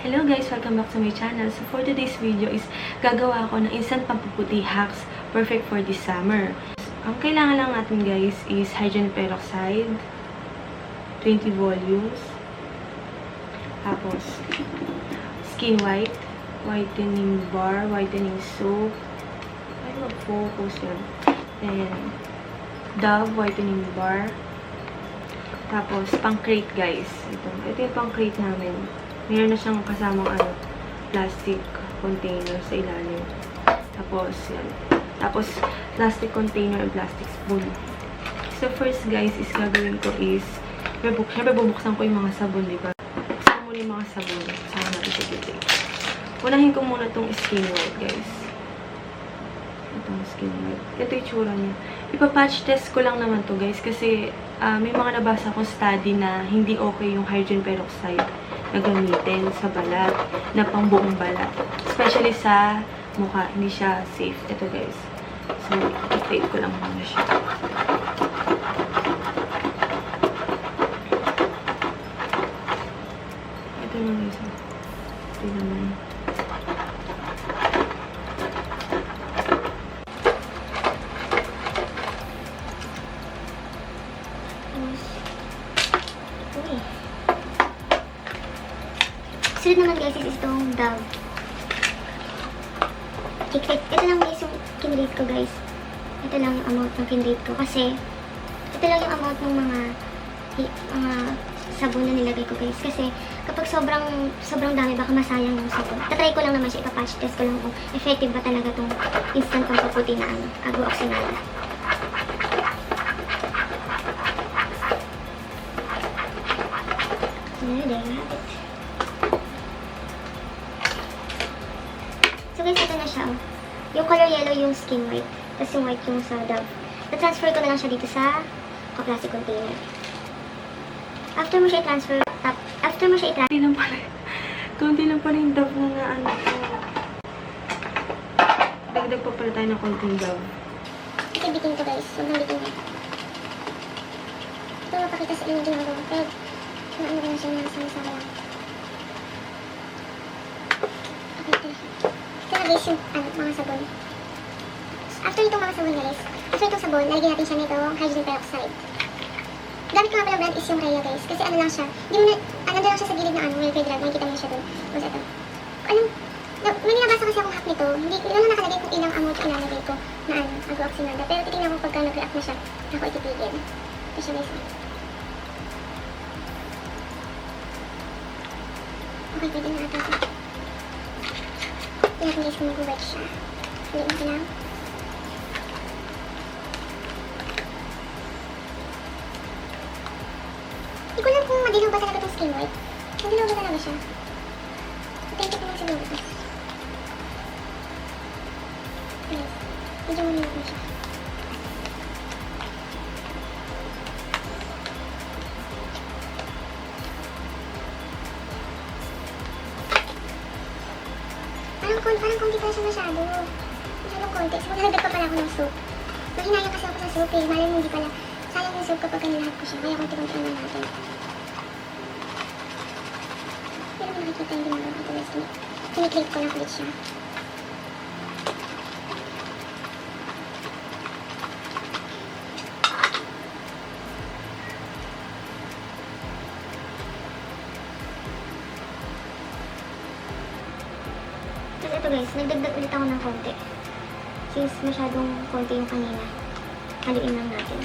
Hello guys! Welcome back to my channel. So for today's video is gagawa ako ng instant pampuputi hacks perfect for this summer. Ang kailangan lang natin guys is hydrogen peroxide, 20 volumes, tapos skin white, whitening bar, whitening soap, ay mag-focus yan, then Dove whitening bar, tapos pang-crate guys. Ito yung pang-crate namin. Meron na siyang kasamang plastic container sa ilalim. Tapos, yan. Tapos, plastic container and plastic spoon. So, first guys, is gagawin ko is, syempre bubuksan ko yung mga sabon, diba? Buksan ko muna yung mga sabon. Saan natin siya dito. Unahin ko muna itong skin white, guys. Itong skin white. Ito yung tsura niya. Ipa-patch test ko lang naman to guys, kasi may mga nabasa akong study na hindi okay yung hydrogen peroxide na gamitin sa balat, na pang buong balat. Especially sa mukha, hindi siya safe. Ito guys. So, i-tape ko lang muna siya. Ito lang guys. Ito naman. Sunod naman guys is itong Dove. Ito lang guys yung kinrate ko guys. Ito lang yung amount ng kinrate ko. Kasi, ito lang yung amount ng mga sabon na nilagay ko guys. Kasi, kapag sobrang dami, baka masayang yung sabon. Tatry ko lang naman siya, ipapatch test ko lang kung effective ba talaga itong instant pampaputi na agua oxinada. There you have it. So guys, ito na siya. Yung color yellow yung skin white. Tapos yung white yung sa Dove. Na-transfer ko na lang siya dito sa plastic container. After mo siya i-transfer, Kunti lang pala yung Dove na ko. Dagdag pa pala tayo ng konting Dove. Bitin to guys. Sobrang bitin niya. Ito mapakita sa inyo yung ginagawa. Pero, ano na siya na sama-sama lang. Okay, ito na guys yung mga sabon. After itong mga sabon guys, after itong sabon, nalagyan natin siya nito hydrogen peroxide. Gamit ko nga pala brand is yung Rhea guys, kasi ano lang siya, nandun lang siya sa gilid na welfare drug, makikita mo siya dun. Tapos ito. May nabasa kasi akong hack nito, hindi lang nakalagay kung ilang amount yung ilalagay ko na agua oxinada, pero titignan ko pagka nag-react na siya, ako ititigil. Ito siya guys. Okay, pwede na ata ito. Tingnan guys kung mag-work siya. Haliin ko lang. Hindi ko alam kung madilaw ba talaga itong skin white. Madilaw ba talaga siya? Thank you ko lang siguro ito. Guys, medyo mamilag na siya. Parang konti pala siya masyado. Masyadong konti. So, maglalagdag pa pala ako ng soap. Mahinayang kasi ako sa soap eh. Malang hindi pala. Sayang yung soap kapag nilahat ko siya. Kaya konti-konti lang natin. Pero makikita yung ginagawa ko guys. Kiniklik ko lang ulit siya. Ito guys, nagdagdag ulit ako ng konti. Since masyadong konti yung kanina, haluin lang natin.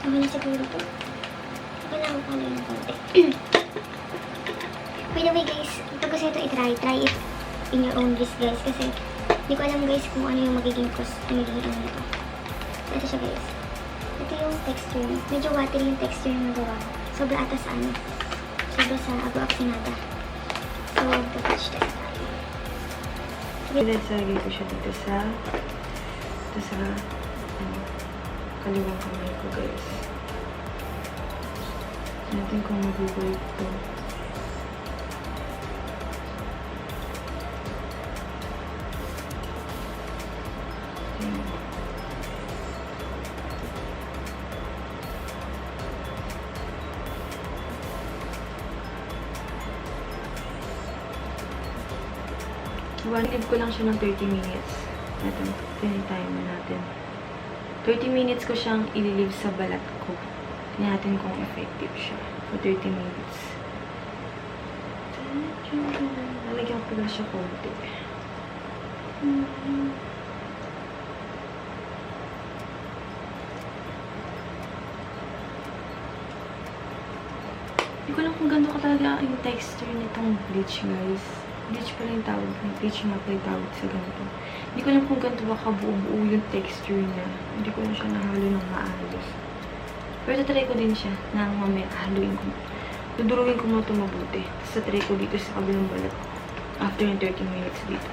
Okay na siguro ito. Okay lang ako haluin ng konti. By the way guys, ito kasi ito try it in your own risk guys. Kasi hindi ko alam guys kung ano yung magiging cost, magiging ano nito. Ito siya guys. Ito yung texture. Medyo watery yung texture yung nagawa. Sobra ata sa ano. Sobra sa agua oxinada. So, patch test tayo. Pinasagay ko siya dito sa kaliwang kamay ko guys. Natin kung mag-work to. Ayan. Leave ko lang siya ng 30 minutes. Ito, tinitimer natin. 30 minutes ko siyang ililive sa balat ko. Tingnan natin kung effective siya. For 30 minutes. Lalagyan ko lang siya konti. Hindi ko lang kung gano'n ka talaga yung texture nitong bleach, guys. Bleach pala yung tawag. Bleach nga pala yung tawag sa ganito. Hindi ko lang kung ganito ba kabuo-buo yung texture niya. Hindi ko na siya nahalo ng maayos. Pero tatry ko din siya na mamaya haluin ko. Dudurugin ko muna ito mabuti. Tapos tatry ko dito sa kabilang balat ko. After yung 30 minutes dito.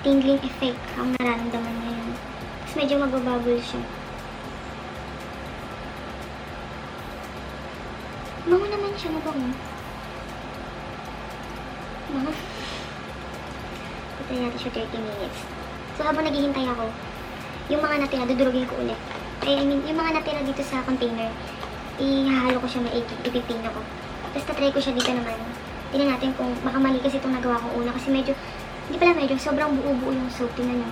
Tingling effect ang nararamdaman ngayon. Tapos medyo magbabubble siya. Bango naman siya, mabango. Bango. Patay natin siya 30 minutes. So habang naghihintay ako, yung mga natira, dudurugin ko ulit. I mean, yung mga natira dito sa container, ihahalo ko siya maigi, ipipino ko. Tapos tatry ko siya dito naman. Tingnan natin kung baka mali kasi itong nagawa ko una. Kasi medyo, hindi pala medyo, sobrang buo-buo yung soap. Tingnan nyo.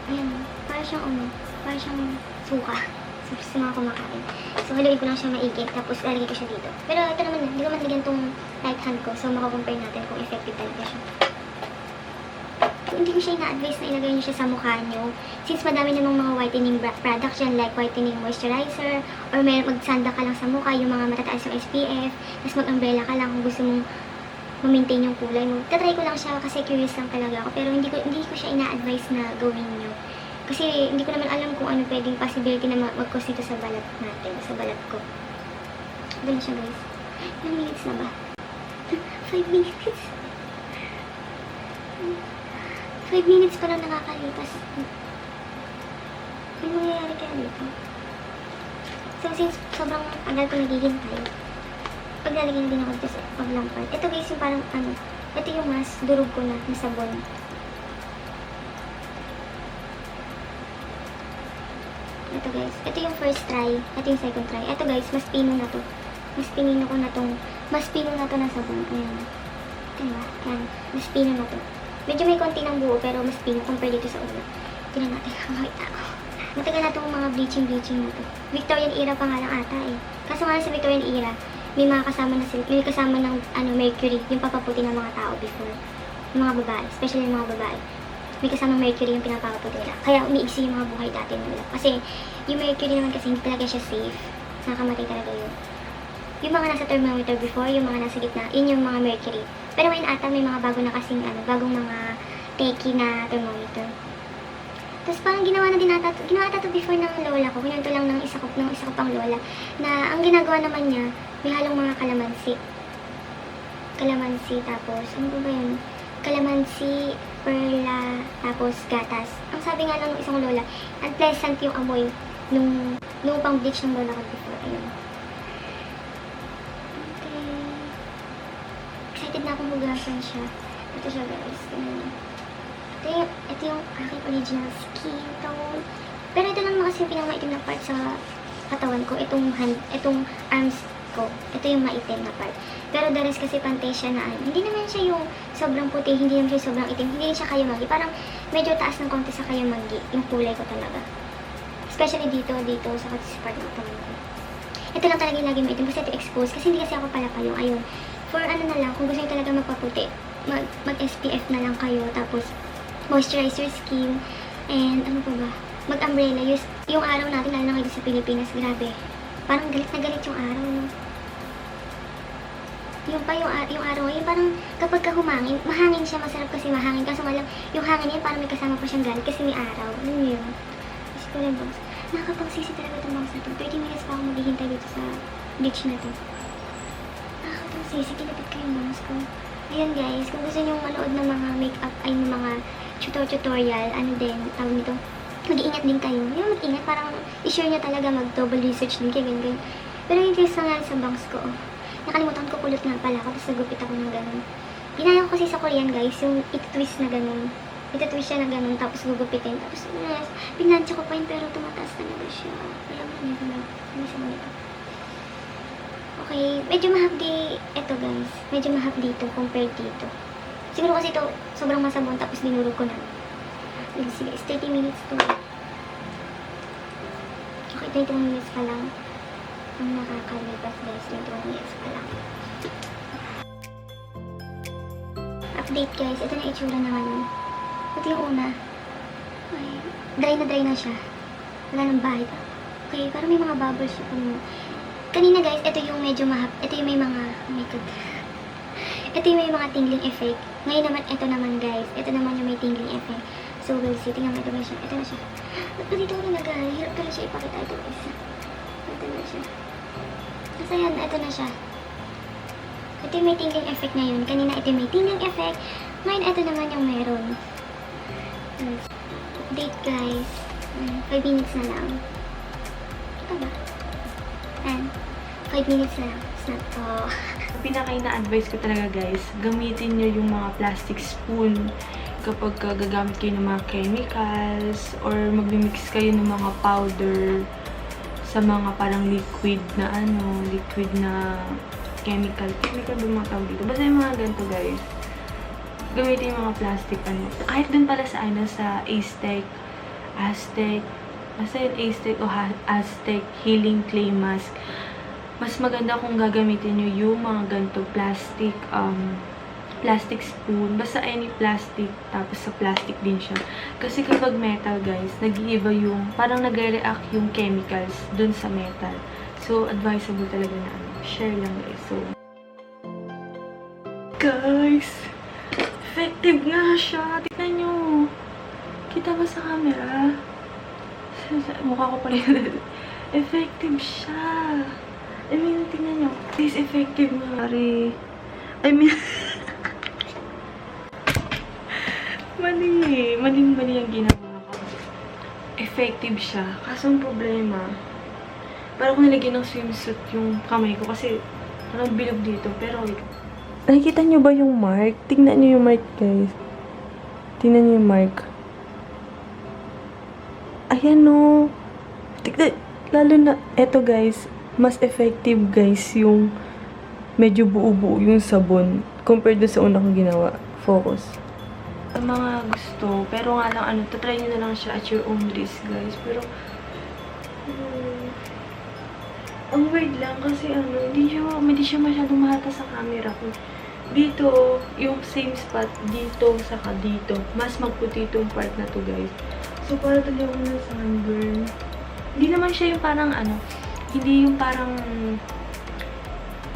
Ayan, para siyang suka. Sa mga kumakain. So, haluin ko lang siya maigit, tapos lalagay ko siya dito. Pero ito naman, hindi ko matligyan tong right hand ko. So, makakompare natin kung effective talaga siya. Hindi ko siya ina-advise na ilagay niyo siya sa mukha niyo. Since madami namang mga whitening products dyan, like whitening moisturizer, or may magsanda ka lang sa mukha, yung mga matataas yung SPF, tapos mag-umbrella ka lang kung gusto mong ma-maintain yung kulay mo. Tatry ko lang siya kasi curious lang talaga ako. Pero hindi ko siya ina-advise na gawin niyo. Kasi hindi ko naman alam kung ano pwedeng possibility na mag-cause dito sa balat natin, sa balat ko. Ito na siya, guys. Ilang minutes na ba? 5 minutes. 5 minutes pa lang nakakalipas. Ano mangyayari kaya dito? So, since sobrang agal ko naghihintay, paglalagay na din ako dito sa paglampad. Ito guys, yung parang ito yung mas durog ko na sabon. Ito guys, ito yung first try, ito yung second try. Ito guys, mas pino na to. Mas pino na to na sabon. Ayan. Diba? Ayan. Mas pino na to. Medyo may konti ng buo, pero mas pino compare dito sa una. Tingnan natin, makita ko. Matagal na itong mga bleaching na to. Victorian era pa nga lang ata eh. Kaso nga sa Victorian era, may mga kasama na sila, may kasama ng mercury, yung papaputi ng mga tao before. Yung mga babae, especially yung mga babae. May kasama mercury yung pinapapaputi nila. Kaya umiiksi yung mga buhay dati nila. Kasi yung mercury naman kasi hindi talaga siya safe. Nakakamatay talaga yun. Yung mga nasa thermometer before, yung mga nasa gitna, yun yung mga mercury. Pero ngayon ata may mga bago na kasing bagong mga teki na thermometer. Tapos parang ginawa ata to before ng lola ko. Kunyanto lang ng isa ko pang lola. Na ang ginagawa naman niya, may halong mga kalamansi. Tapos, ano ba yun? Kalamansi, perla, tapos gatas. Ang sabi nga lang ng isang lola, unpleasant yung amoy nung pang bleach ng lola ko before. Ayun. Okay. Excited na akong hugasan siya. Ito siya guys. Ito yung aking original skin tone. Pero ito lang kasi yung pinamaitim na part sa katawan ko. Itong arms ko. Ito yung maitim na part. Pero the rest kasi pantay siya na hindi naman siya yung sobrang puti, hindi naman siya sobrang itim, hindi rin siya kayamagi. Parang medyo taas ng konti sa kayamagi, yung kulay ko talaga. Especially dito sa part ng katawan ko. Ito lang talaga yung lagi maitim kasi ito exposed. Kasi hindi kasi ako palapalong. Ayun. For ano na lang, kung gusto nyo talaga magpaputi, mag-SPF na lang kayo. Tapos, moisturize your skin. And ano pa ba? Mag-umbrella. Yung araw natin, lalo na kayo sa Pilipinas, grabe. Parang galit na galit yung araw, no? Yung araw, yung parang kapag ka humangin, mahangin siya, masarap kasi mahangin. Kaso nga lang, yung hangin niya, parang may kasama pa siyang galit kasi may araw. Ano yun? Kasi ko lang bangs. Nakakapangsisi talaga itong bangs na to. 30 minutes pa ako maghihintay dito sa beach na to. Nakakapangsisi, kinapit ko yung bangs ko. Ayun guys, kung gusto nyo manood ng mga makeup, ay ng mga tutorial, ano din, tawag nito, mag-iingat din kayo. Yung mag-ingat, parang i-share nyo talaga, mag-double research din kayo, ganyan. Pero yung case nga sa bangs ko, nakalimutan ko kulot nga pala ako, tapos nagupit ako ng gano'n. Ginaya ko kasi sa Korean guys, yung iti-twist na ganun. Iti-twist siya na ganun, tapos gugupitin. Tapos, pinansya ko pa yun, pero tumataas talaga siya. Alam mo, nito na. Ano sa mga ito? Okay, medyo mahapdi ito guys. Medyo mahapdi dito compared dito. Siguro kasi ito, sobrang masabon, tapos dinurog ko na. Sige, 30 minutes to. Okay, 21 minutes pa lang. Ang nakakalipas guys, 21 minutes pa lang. Update guys, ito na itsura naman. Ito yung una. Ay, dry na siya. Wala nang bahid. Okay, parang may mga bubbles siya. Kanina guys, ito yung medyo ito yung may mga, oh my god. Ito yung may mga tingling effect. Ngayon naman, ito naman guys. Ito naman yung may tingling effect. So, we'll see. Tingnan mo, ito ba siya? Ito na siya. Ba't ba dito ako nalagay? Hirap pala siya ipakita. Ito guys. Ito na siya. Kasi yan, ito na siya. Ito yung may tingling effect ngayon. Kanina ito yung may tingling effect. Ngayon, ito naman yung meron. Update guys. 5 minutes na lang. Ito ba? 5 minutes na lang. Snap to. Pinaka-ina-advise ko talaga guys, gamitin nyo yung mga plastic spoon kapag gagamit kayo ng mga chemicals or magmimix kayo ng mga powder sa mga parang liquid na chemical ba mga tawag dito? Basta yung mga ganito guys. Gamitin yung mga plastic kahit dun pala sa Aztec, basta yung Aztec o Aztec healing clay mask. Mas maganda kung gagamitin nyo yung mga ganito plastic spoon. Basta any plastic, tapos sa plastic din siya. Kasi kapag metal guys, nag-iiba yung, parang nag-react yung chemicals dun sa metal. So, advisable talaga na share lang guys. So, guys, effective nga siya. Tignan nyo. Kita ba sa camera? Mukha ko pala yun. Effective siya. I mean, tingnan nyo. This effective nga. I mean, mali ang ginawa ko. Effective siya. Kaso ang problema, parang ko nilagyan ng swimsuit yung kamay ko kasi parang bilog dito. Pero, nakikita nyo ba yung mark? Tingnan nyo yung mark, guys. Tingnan nyo yung mark. Ayan, no. Tignan, lalo na, eto guys, mas effective guys yung medyo buo-buo yung sabon compared sa una kong ginawa. Focus. Ang mga gusto, pero nga lang try nyo na lang siya at your own risk guys. Pero ang weird lang kasi hindi siya masyadong mahata sa camera ko. Dito, yung same spot, dito, saka dito. Mas magputi itong part na to guys. So, para tuloy ako na sunburn. Hindi naman siya yung parang hindi yung parang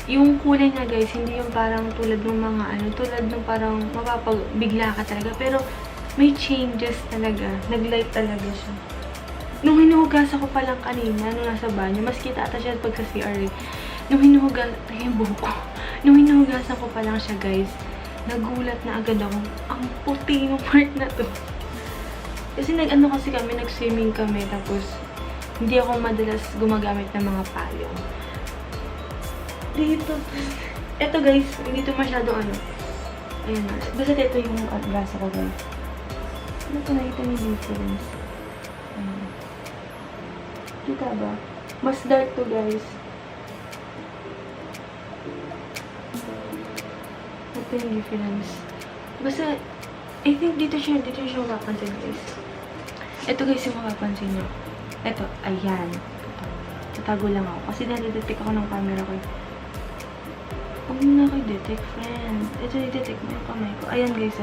yung kulay niya guys, hindi yung parang tulad ng mga tulad ng parang mapapagbigla ka talaga, pero may changes talaga, naglight talaga siya. Nung hinuhugasan ko pa lang kanina, nung nasa banyo, mas kita ata siya pag sa CR nung hinuhugasan ko pa lang siya guys, nagulat na agad ako, ang puti ng part na to. Kasi nag-swimming kami, tapos hindi ako madalas gumagamit ng mga payong. Dito. Ito guys, hindi ito masyadong Ayun na. Basta ito yung braso ko guys. Ano ito nakita yung difference? Ayun. Kita ba? Mas dark to guys. Ito yung difference. Basta, I think dito siya mapapansin guys. Ito guys yung mapapansin nyo. Ito, ayan. Tatago lang ako. Kasi nalidetect ako ng camera ko. Huwag mo na kayo detect, friend. Ito, i-detect mo yung kamay ko. Ayan, guys,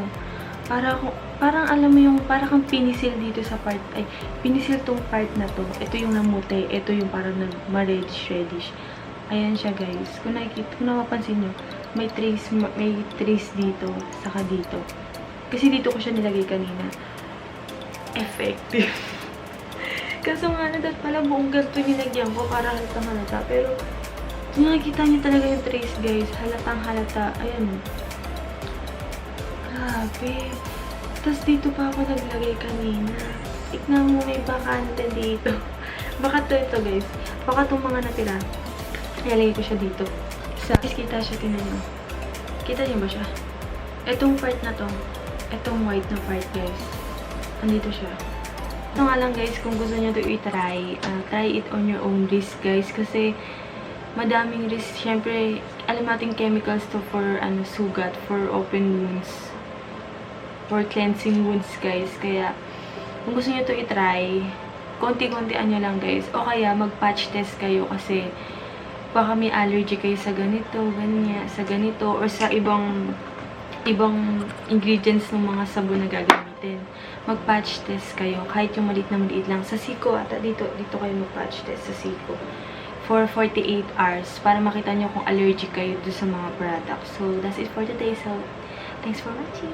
parang alam mo yung, parang kang pinisil dito sa part, pinisil tong part na to. Ito yung namuti. Ito yung parang ma-reddish. Ayan siya, guys. Kung napapansin nyo, may trace dito, saka dito. Kasi dito ko siya nilagay kanina. Effective. Kaso nga dapat pala buong ganito nilagyan ko para halatang halata. Pero, nakikita niyo talaga yung trace guys. Halatang halata. Ayan. Grabe. Tapos dito pa ako naglagay kanina. Tignan mo, may bakante dito. Baka ito guys. Baka itong mga natira. Ilalagay ko siya dito. Guys, kita siya. Tingnan niyo. Kita niyo ba siya? Itong part na to, itong white na part, guys. Andito siya. Ito nga lang, guys, kung gusto nyo to i-try, try it on your own risk, guys. Kasi, madaming risk. Siyempre, alam natin chemicals to for, sugat, for open wounds. For cleansing wounds, guys. Kaya, kung gusto nyo to i-try, konti-kontian nyo lang, guys. O kaya, mag-patch test kayo kasi, baka may allergy kayo sa ganito, ganyan, sa ganito, or sa ibang ingredients ng mga sabon na gagamitin. Mag-patch test kayo, kahit yung maliit lang. Sa Siko, dito kayo mag-patch test sa Siko. For 48 hours, para makita nyo kung allergic kayo doon sa mga products. So, that's it for today. So, thanks for watching.